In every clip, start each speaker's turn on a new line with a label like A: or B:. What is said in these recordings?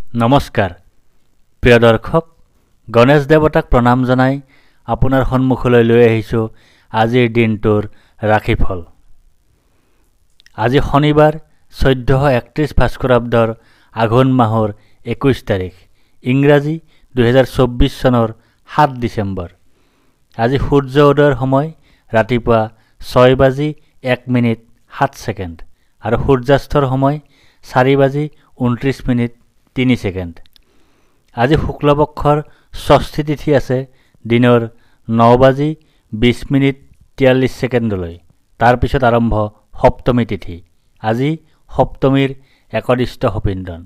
A: নমস্কাৰ প্ৰিয় দৰ্শক গণেশ দেৱতাক প্ৰণাম জনাই আপোনাৰ সন্মুখলৈ লৈ আহিছোঁ আজিৰ দিনটোৰ ৰাশিফল। আজি শনিবাৰ 1431 ভাস্কৰাব্দৰ আঘোণ মাহৰ 21 তাৰিখ, ইংৰাজী 2024 চনৰ 7 ডিচেম্বৰ। আজি সূৰ্য উদয়ৰ সময় ৰাতিপুৱা 6:01:07 আৰু সূৰ্যাস্তৰ সময় 4:29:03। আজি শুক্লপক্ষৰ ষষ্ঠী তিথি আছে দিনৰ 9:20:43লৈ। তাৰপিছত আৰম্ভ সপ্তমী তিথি। আজি সপ্তমীৰ একদিষ্ট সপিন্দন।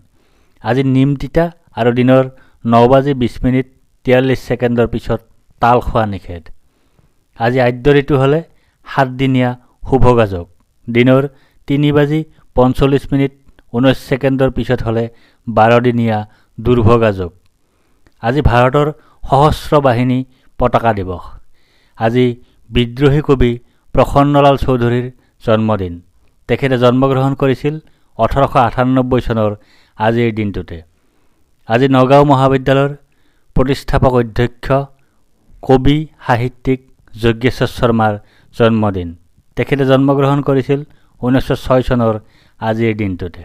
A: আজি নিম তিতা আৰু দিনৰ 9:20:43 পিছত তাল খোৱা নিষেধ। আজি আদ্য ঋতু হ'লে 7 দিনীয়া শুভগাজক। দিনৰ 3:45:19 পিছত হ'লে 12 দিনীয়া দুৰ্ভগাজক। আজি ভাৰতৰ সশস্ত্ৰ বাহিনী পতাকা দিৱস। আজি বিদ্ৰোহী কবি প্ৰসন্নলাল চৌধুৰীৰ জন্মদিন। তেখেতে জন্মগ্ৰহণ কৰিছিল 1898 চনৰ আজিৰ দিনটোতে। আজি নগাঁও মহাবিদ্যালয়ৰ প্ৰতিষ্ঠাপক অধ্যক্ষ কবি সাহিত্যিক যজ্ঞেশ্বৰ শৰ্মাৰ জন্মদিন। তেখেতে জন্মগ্ৰহণ কৰিছিল 1906 চনৰ আজিৰ দিনটোতে।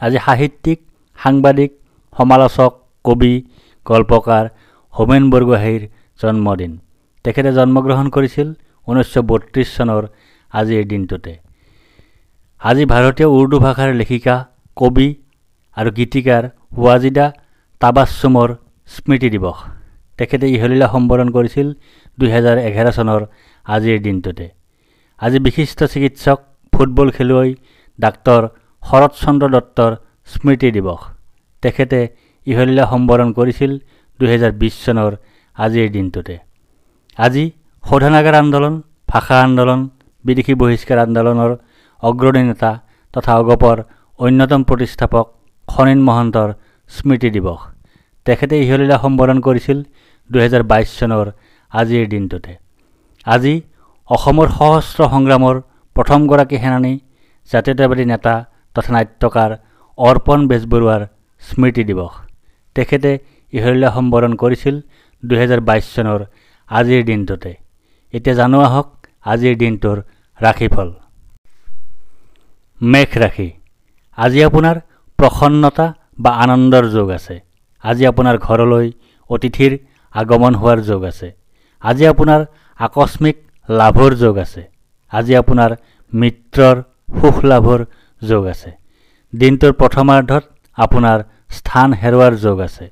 A: আজি সাহিত্যিক, সাংবাদিক, সমালোচক, কবি, গল্পকাৰ হোমেন বৰগোহাঞিৰ জন্মদিন। তেখেতে জন্মগ্ৰহণ কৰিছিল 1932 চনৰ আজিৰ দিনটোতে। আজি ভাৰতীয় উৰ্দু ভাষাৰ লেখিকা, কবি আৰু গীতিকাৰ ৱাজিদা তাবাছুমৰ স্মৃতি দিৱস। তেখেতে ইহলীলা সম্বৰণ কৰিছিল 2011 চনৰ আজিৰ দিনটোতে। আজি বিশিষ্ট চিকিৎসক, ফুটবল খেলুৱৈ ডাক্তৰ শৰৎ চন্দ্ৰ দত্তৰ স্মৃতি দিৱস। তেখেতে ইহলীলা সম্বৰণ কৰিছিল 2020 চনৰ আজিৰ দিনটোতে। আজি শোধনাগাৰ আন্দোলন, ভাষা আন্দোলন, বিদেশী বহিষ্কাৰ আন্দোলনৰ অগ্ৰণী নেতা তথা অগপৰ অন্যতম প্ৰতিষ্ঠাপক খনীন মহন্তৰ স্মৃতি দিৱস। তেখেতে ইহলীলা সম্বৰণ কৰিছিল 2022 চনৰ আজিৰ দিনটোতে। আজি অসমৰ সশস্ত্ৰ সংগ্ৰামৰ প্ৰথমগৰাকী সেনানী, জাতীয়তাবাদী নেতা তথা নাট্যকাৰ অৰ্পণ বেজবৰুৱাৰ স্মৃতি দিৱস। তেখেতে ইহলীলা সম্বৰণ কৰিছিল 2022 চনৰ আজিৰ দিনটোতে। এতিয়া জানো আহক আজিৰ দিনটোৰ ৰাশিফল। মেঘ ৰাশি। আজি আপোনাৰ প্ৰসন্নতা বা আনন্দৰ যোগ আছে। আজি আপোনাৰ ঘৰলৈ অতিথিৰ আগমন হোৱাৰ যোগ আছে। আজি আপোনাৰ আকস্মিক লাভৰ যোগ আছে। আজি আপোনাৰ মিত্ৰৰ সুখ লাভৰ যোগ আছে। দিনটোৰ প্ৰথমাৰ্ধত আপোনাৰ স্থান হেৰুৱাৰ যোগ আছে।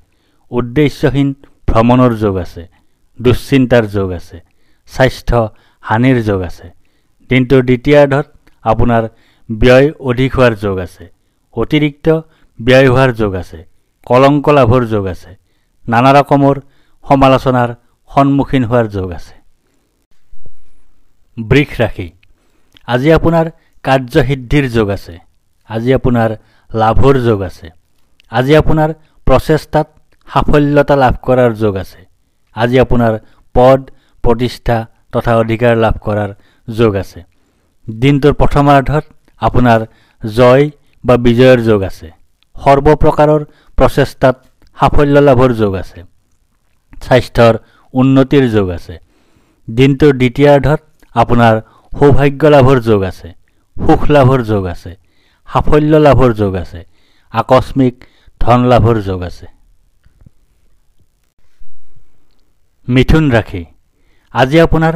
A: উদ্দেশ্যহীন ভ্ৰমণৰ যোগ আছে। দুশ্চিন্তাৰ যোগ আছে। স্বাস্থ্য হানিৰ যোগ আছে। দিনটোৰ দ্বিতীয়াৰ্ধত আপোনাৰ ব্যয় অধিক হোৱাৰ যোগ আছে। অতিৰিক্ত ব্যয় হোৱাৰ যোগ আছে। কলংক লাভৰ যোগ আছে। নানা ৰকমৰ সমালোচনাৰ সন্মুখীন হোৱাৰ যোগ আছে। বৃষ ৰাশি। আজি আপোনাৰ কাৰ্যসিদ্ধিৰ যোগ আছে। আজি আপোনাৰ লাভৰ যোগ আছে। আজি আপোনাৰ প্ৰচেষ্টাত সাফল্যতা লাভ কৰাৰ যোগ আছে। আজি আপোনাৰ পদ, প্ৰতিষ্ঠা তথা অধিকাৰ লাভ কৰাৰ যোগ আছে। দিনটোৰ প্ৰথমাৰ্ধত আপোনাৰ জয় বা বিজয়ৰ যোগ আছে। সৰ্বপ্ৰকাৰৰ প্ৰচেষ্টাত সাফল্য লাভৰ যোগ আছে। স্বাস্থ্যৰ উন্নতিৰ যোগ আছে। দিনটোৰ দ্বিতীয়াৰ্ধত আপোনাৰ সৌভাগ্য লাভৰ যোগ আছে। সুখ লাভৰ যোগ আছে। সাফল্য লাভৰ যোগ আছে। আকস্মিক ধন লাভৰ যোগ আছে। মিথুন ৰাশি। আজি আপোনাৰ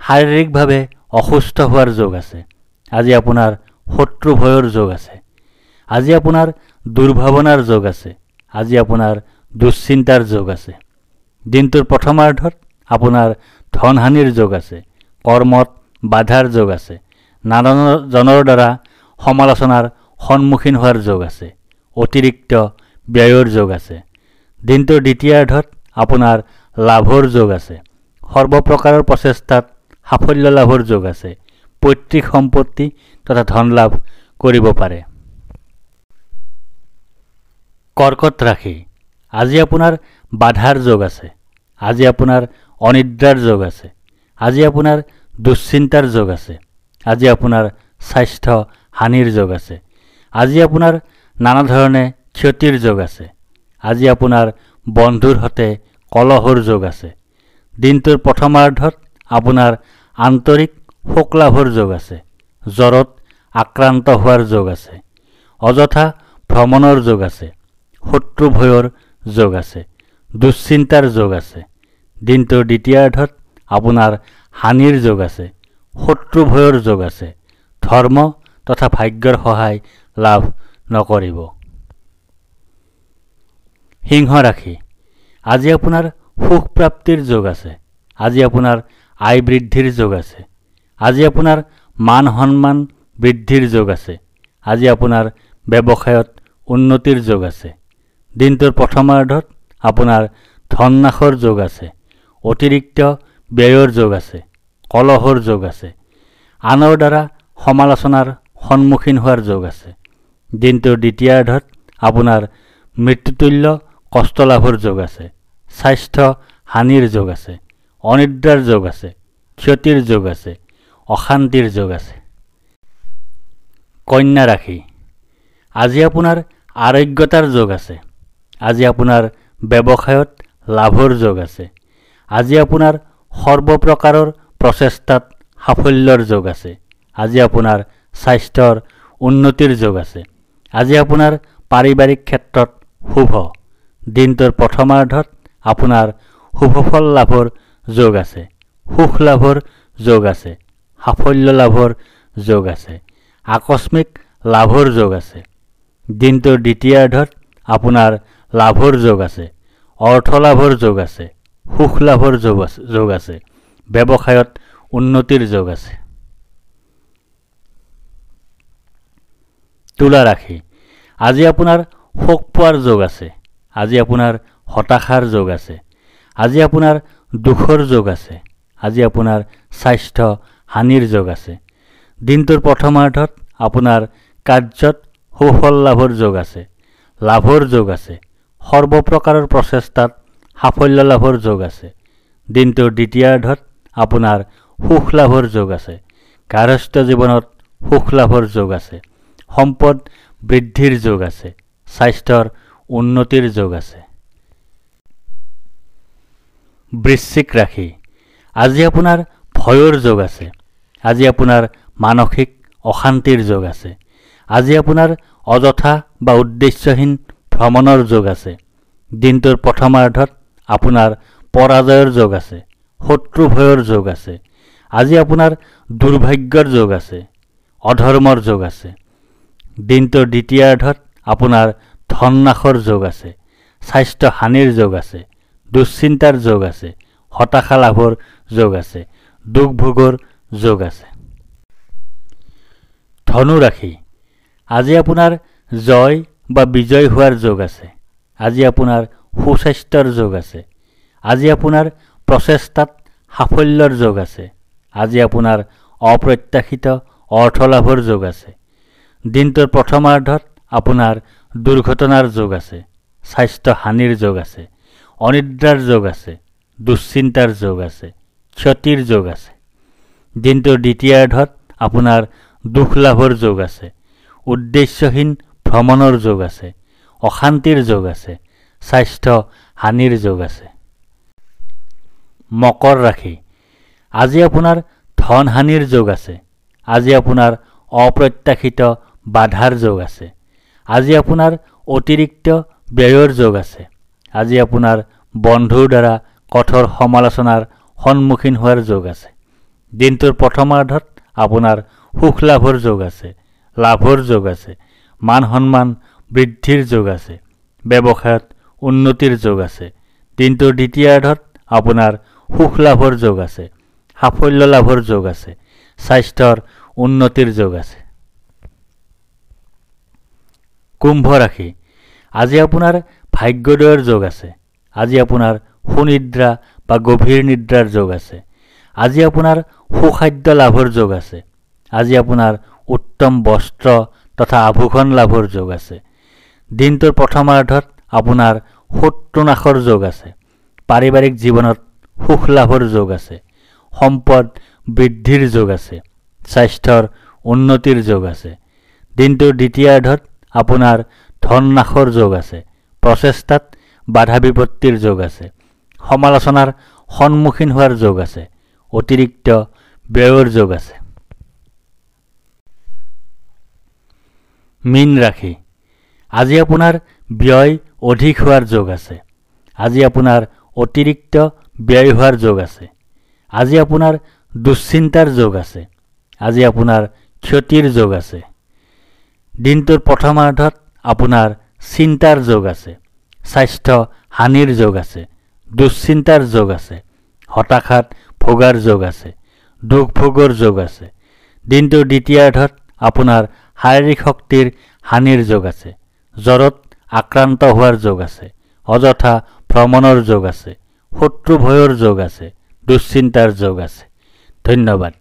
A: শাৰীৰিকভাৱে অসুস্থ হোৱাৰ যোগ আছে। আজি আপোনাৰ শত্ৰু ভয়ৰ যোগ আছে। আজি আপোনাৰ দুৰ্ভাৱনাৰ যোগ আছে। আজি আপোনাৰ দুশ্চিন্তাৰ যোগ আছে। দিনটোৰ প্ৰথমাৰ্ধত আপোনাৰ ধনহানিৰ যোগ আছে। কৰ্মত বাধাৰ যোগ আছে। নানাজনৰ দ্বাৰা সমালোচনাৰ সন্মুখীন হোৱাৰ যোগ আছে। অতিৰিক্ত ব্যয়ৰ যোগ আছে। দিনটোৰ দ্বিতীয়াৰ্ধত আপোনাৰ লাভৰ যোগ আছে। সৰ্বপ্ৰকাৰৰ প্ৰচেষ্টাত সাফল্য লাভৰ যোগ আছে। পৈতৃক সম্পত্তি তথা ধন লাভ কৰিব পাৰে। কৰ্কট ৰাশি। আজি আপোনাৰ বাধাৰ যোগ আছে। আজি আপোনাৰ অনিদ্ৰাৰ যোগ আছে। আজি আপোনাৰ দুশ্চিন্তাৰ যোগ আছে। আজি আপোনাৰ স্বাস্থ্য হানিৰ যোগ আছে। আজি আপোনাৰ নানা ধৰণে ক্ষতিৰ যোগ আছে। আজি আপোনাৰ বন্ধুৰ সৈতে কলহৰ যোগ আছে। দিনটোৰ প্ৰথমাৰ্ধত আপোনাৰ আন্তৰিক সুখ লাভৰ যোগ আছে। জ্বৰত আক্ৰান্ত হোৱাৰ যোগ আছে। অযথা ভ্ৰমণৰ যোগ আছে। শত্ৰু ভয়ৰ যোগ আছে। দুশ্চিন্তাৰ যোগ আছে। দিনটোৰ দ্বিতীয়াৰ্ধত আপোনাৰ হানিৰ যোগ আছে। শত্ৰু ভয়ৰ যোগ আছে। ধৰ্ম তথা ভাগ্যৰ সহায় লাভ নকৰিব। সিংহ ৰাশি, আজি আপোনাৰ সুখ প্ৰাপ্তিৰ যোগ আছে। আজি আপোনাৰ আয় বৃদ্ধিৰ যোগ আছে। আজি আপোনাৰ মান সন্মান বৃদ্ধিৰ যোগ আছে। আজি আপোনাৰ ব্যৱসায়ত উন্নতিৰ যোগ আছে। দিনটোৰ প্ৰথমাৰ্ধত আপোনাৰ ধন নাশৰ যোগ আছে। অতিৰিক্ত ব্যয়ৰ যোগ আছে। কলহৰ যোগ আছে। আনৰ দ্বাৰা সমালোচনাৰ সন্মুখীন হোৱাৰ যোগ আছে। দিনটোৰ দ্বিতীয়াৰ্ধত আপোনাৰ মৃত্যুতুল্য কষ্ট লাভৰ যোগ আছে। স্বাস্থ্য হানিৰ যোগ আছে। অনিদ্ৰাৰ যোগ আছে। ক্ষতিৰ যোগ আছে। অশান্তিৰ যোগ আছে। কন্যা ৰাশি, আজি আপোনাৰ আৰোগ্যতাৰ যোগ আছে। আজি আপোনাৰ ব্যৱসায়ত লাভৰ যোগ আছে। আজি আপোনাৰ সৰ্বপ্ৰকাৰৰ প্ৰচেষ্টাত সাফল্যৰ যোগ আছে। আজি আপোনাৰ স্বাস্থ্যৰ উন্নতিৰ যোগ আছে। আজি আপোনাৰ পাৰিবাৰিক ক্ষেত্ৰত শুভ। দিনটোৰ প্ৰথমাৰ্ধত আপোনাৰ শুভফল লাভৰ যোগ আছে। সুখ লাভৰ যোগ আছে। সাফল্য লাভৰ যোগ আছে। আকস্মিক লাভৰ যোগ আছে। দিনটোৰ দ্বিতীয়াৰ্ধত আপোনাৰ লাভৰ যোগ আছে। অৰ্থ লাভৰ যোগ আছে। সুখ লাভৰ যোগ আছে। ব্যৱসায়ত উন্নতিৰ যোগ আছে। তুলা ৰাশি, আজি আপোনাৰ শোক পোৱাৰ যোগ আছে। আজি আপোনাৰ হতাশাৰ যোগ আছে। আজি আপোনাৰ দুখৰ যোগ আছে। আজি আপোনাৰ স্বাস্থ্য হানিৰ যোগ আছে। দিনটোৰ প্ৰথমাৰ্ধত আপোনাৰ কাৰ্যত সুফল লাভৰ যোগ আছে। লাভৰ যোগ আছে। সৰ্বপ্ৰকাৰৰ প্ৰচেষ্টাত সাফল্য লাভৰ যোগ আছে। দিনটোৰ দ্বিতীয়াৰ্ধত আপোনাৰ সুখ লাভৰ যোগ আছে। গাৰ্হস্থ্য জীৱনত সুখ লাভৰ যোগ আছে। সম্পদ বৃদ্ধিৰ যোগ আছে। স্বাস্থ্যৰ উন্নতিৰ যোগ আছে। বৃশ্চিক ৰাশি, আজি আপোনাৰ ভয়ৰ যোগ আছে। আজি আপোনাৰ মানসিক অশান্তিৰ যোগ আছে। আজি আপোনাৰ অযথা বা উদ্দেশ্যহীন ভ্ৰমণৰ যোগ আছে। দিনটোৰ প্ৰথমাৰ্ধত আপোনাৰ পৰাজয়ৰ যোগ আছে। শত্ৰু ভয়ৰ যোগ আছে। আজি আপোনাৰ দুৰ্ভাগ্যৰ যোগ আছে। অধৰ্মৰ যোগ আছে। দিনটোৰ দ্বিতীয়াৰ্ধত আপোনাৰ ধন নাশৰ যোগ আছে। স্বাস্থ্য হানিৰ যোগ আছে। দুশ্চিন্তাৰ যোগ আছে। হতাশা লাভৰ যোগ আছে। দুখ ভোগৰ যোগ আছে। ধনু ৰাশি, আজি আপোনাৰ জয় বা বিজয় হোৱাৰ যোগ আছে। আজি আপোনাৰ সুস্বাস্থ্যৰ যোগ আছে। আজি আপোনাৰ প্ৰচেষ্টাত সাফল্যৰ যোগ আছে। আজি আপোনাৰ অপ্ৰত্যাশিত অৰ্থ লাভৰ যোগ আছে। দিনটোৰ প্ৰথমাৰ্ধত আপোনাৰ দুৰ্ঘটনাৰ যোগ আছে। স্বাস্থ্য হানিৰ যোগ আছে। অনিদ্ৰাৰ যোগ আছে। দুশ্চিন্তাৰ যোগ আছে। ক্ষতিৰ যোগ আছে। দিনটোৰ দ্বিতীয়াৰ্ধত আপোনাৰ দুখ লাভৰ যোগ আছে। উদ্দেশ্যহীন ভ্ৰমণৰ যোগ আছে। অশান্তিৰ যোগ আছে। স্বাস্থ্য হানিৰ যোগ আছে। মকৰ ৰাশি, আজি আপোনাৰ ধন হানিৰ যোগ আছে। আজি আপোনাৰ অপ্ৰত্যাশিত বাধাৰ যোগ আছে। আজি আপোনাৰ অতিৰিক্ত ব্যয়ৰ যোগ আছে। আজি আপোনাৰ বন্ধুৰ দ্বাৰা কঠোৰ সমালোচনাৰ সন্মুখীন হোৱাৰ যোগ আছে। দিনটোৰ প্ৰথমাৰ্ধত আপোনাৰ সুখ লাভৰ যোগ আছে। লাভৰ যোগ আছে। মান সন্মান বৃদ্ধিৰ যোগ আছে। ব্যৱসায়ত উন্নতিৰ যোগ আছে। দিনটোৰ দ্বিতীয়াৰ্ধত আপোনাৰ সুখ লাভৰ যোগ আছে। সাফল্য লাভৰ যোগ আছে। স্বাস্থ্যৰ উন্নতিৰ যোগ আছে। কুম্ভ ৰাশি, আজি আপোনাৰ ভাগ্যোদয়ৰ যোগ আছে। আজি আপোনাৰ সুনিদ্ৰা বা গভীৰ নিদ্ৰাৰ যোগ আছে। আজি আপোনাৰ সুখাদ্য লাভৰ যোগ আছে। আজি আপোনাৰ উত্তম বস্ত্ৰ তথা আভূষণ লাভৰ যোগ আছে। দিনটোৰ প্ৰথমাৰ্ধত আপোনাৰ শত্ৰু নাশৰ যোগ আছে। পাৰিবাৰিক জীৱনত সুখ লাভৰ যোগ আছে। সম্পদ বৃদ্ধিৰ যোগ আছে। স্বাস্থ্যৰ উন্নতিৰ যোগ আছে। দিনটোৰ দ্বিতীয়াৰ্ধত আপোনাৰ ধন নাশৰ যোগ আছে, প্ৰচেষ্টাত বাধা বিপত্তিৰ যোগ আছে, সমালোচনাৰ সন্মুখীন হোৱাৰ যোগ আছে, অতিৰিক্ত ব্যয়ৰ যোগ আছে। মীন ৰাশি, আজি আপোনাৰ ব্যয় অধিক হোৱাৰ যোগ আছে, আজি আপোনাৰ অতিৰিক্ত ব্যয় হোৱাৰ যোগ আছে, আজি আপোনাৰ দুশ্চিন্তাৰ যোগ আছে, আজি আপোনাৰ ক্ষতিৰ যোগ আছে। দিনটোৰ প্ৰথমাৰ্ধত আপোনাৰ চিন্তাৰ যোগ আছে, স্বাস্থ্য হানিৰ যোগ আছে, দুশ্চিন্তাৰ যোগ আছে, হতাশাত ভোগাৰ যোগ আছে, দুখ ভোগৰ যোগ আছে। দিনটোৰ দ্বিতীয়াৰ্ধত আপোনাৰ শাৰীৰিক শক্তিৰ হানিৰ যোগ আছে, জ্বৰত আক্ৰান্ত হোৱাৰ যোগ আছে, অযথা ভ্ৰমণৰ যোগ আছে, শত্ৰু ভয়ৰ যোগ আছে, দুশ্চিন্তাৰ যোগ আছে। ধন্যবাদ।